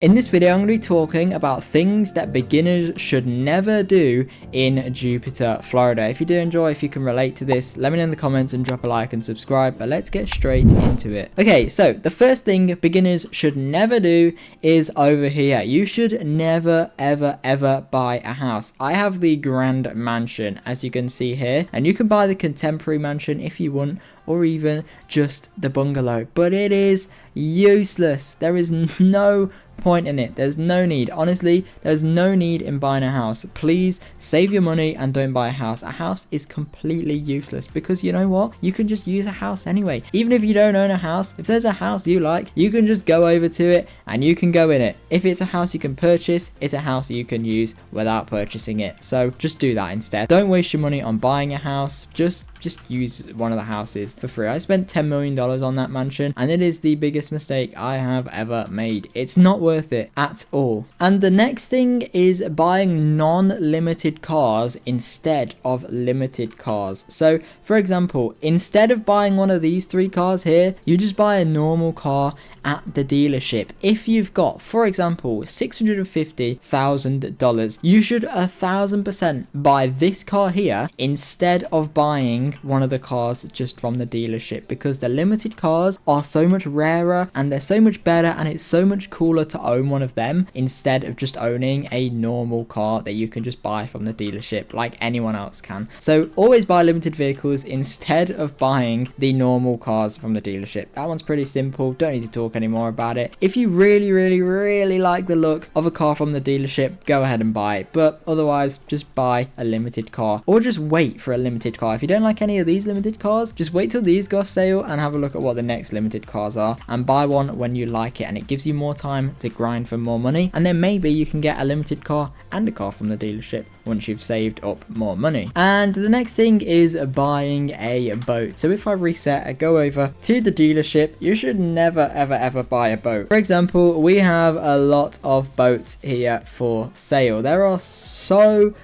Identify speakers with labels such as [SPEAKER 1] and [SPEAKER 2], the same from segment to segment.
[SPEAKER 1] In this video, I'm going to be talking about things that beginners should never do in Jupiter, Florida. If you do enjoy, if you can relate to this, let me know in the comments and drop a like and subscribe, but let's get straight into it. Okay, so the first thing beginners should never do is over here. You should never, ever buy a house. I have the Grand Mansion, as you can see here, and you can buy the Contemporary Mansion if you want, or even just the bungalow, but it is useless. There is no point in it. There's no need. Honestly, there's no need in buying a house. Please save your money and don't buy a house. A house is completely useless because you know what? You can just use a house anyway. Even if you don't own a house, if there's a house you like, you can just go over to it and you can go in it. If it's a house you can purchase, it's a house you can use without purchasing it. So just do that instead. Don't waste your money on buying a house. Just use one of the houses for free. I spent $10 million on that mansion and it is the biggest mistake I have ever made. It's not worth it at all. And the next thing is buying non-limited cars instead of limited cars. So for example, instead of buying one of these three cars here, you just buy a normal car at the dealership. If you've got, for example, $650,000, you should 1000% buy this car here instead of buying one of the cars just from the dealership, because the limited cars are so much rarer and they're so much better, and it's so much cooler to own one of them instead of just owning a normal car that you can just buy from the dealership like anyone else can. So always buy limited vehicles instead of buying the normal cars from the dealership. That one's pretty simple. Don't need to talk anymore about it. If you really like the look of a car from the dealership, go ahead and buy it, but otherwise just buy a limited car, or just wait for a limited car. If you don't like any of these limited cars, just wait till these go off sale and have a look at what the next limited cars are and buy one when you like it, and it gives you more time to grind for more money, and then maybe you can get a limited car and a car from the dealership once you've saved up more money. And the next thing is buying a boat. So if I reset and go over to the dealership, you should never ever buy a boat. For example, we have a lot of boats here for sale. There are so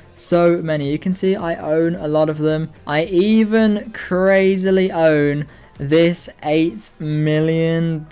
[SPEAKER 1] many. You can see I own a lot of them. I even crazily own this $8 million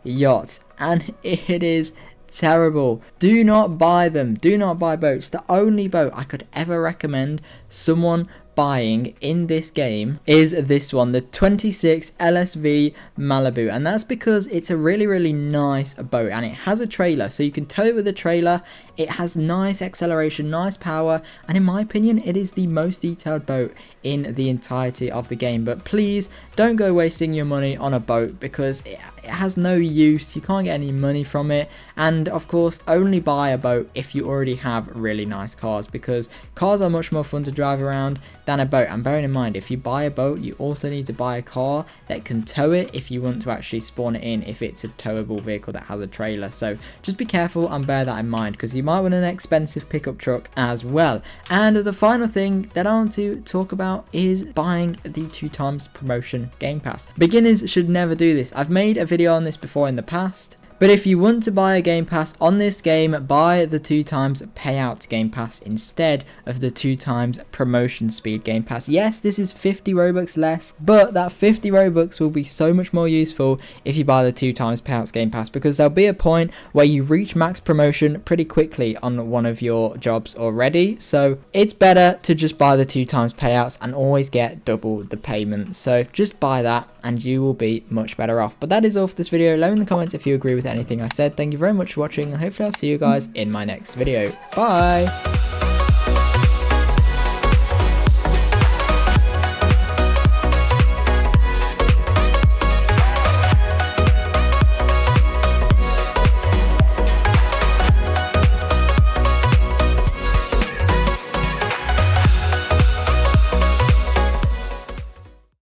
[SPEAKER 1] yacht, and it is terrible. Do not buy them. Do not buy boats. The only boat I could ever recommend someone buying in this game is this one, the 26 LSV Malibu, and that's because it's a really nice boat and it has a trailer, so you can tow it with a trailer. It has nice acceleration, nice power, and in my opinion it is the most detailed boat in the entirety of the game. But please don't go wasting your money on a boat because it has no use. You can't get any money from it, and of course only buy a boat if you already have really nice cars, because cars are much more fun to drive around than a boat. And bearing in mind, if you buy a boat, you also need to buy a car that can tow it if you want to actually spawn it in, if it's a towable vehicle that has a trailer. So just be careful and bear that in mind, because you might want an expensive pickup truck as well. And the final thing that I want to talk about is buying the 2x promotion Game Pass. Beginners should never do this. I've made a video on this before in the past, but if you want to buy a Game Pass on this game, buy the 2x payout Game Pass instead of the 2x promotion speed Game Pass. Yes, this is 50 Robux less, but that 50 Robux will be so much more useful if you buy the 2x payouts Game Pass, because there'll be a point where you reach max promotion pretty quickly on one of your jobs already. So it's better to just buy the 2x payouts and always get double the payment. So just buy that and you will be much better off. But that is all for this video. Let me in the comments if you agree with anything I said. Thank you very much for watching, and hopefully I'll see you guys in my next video. Bye!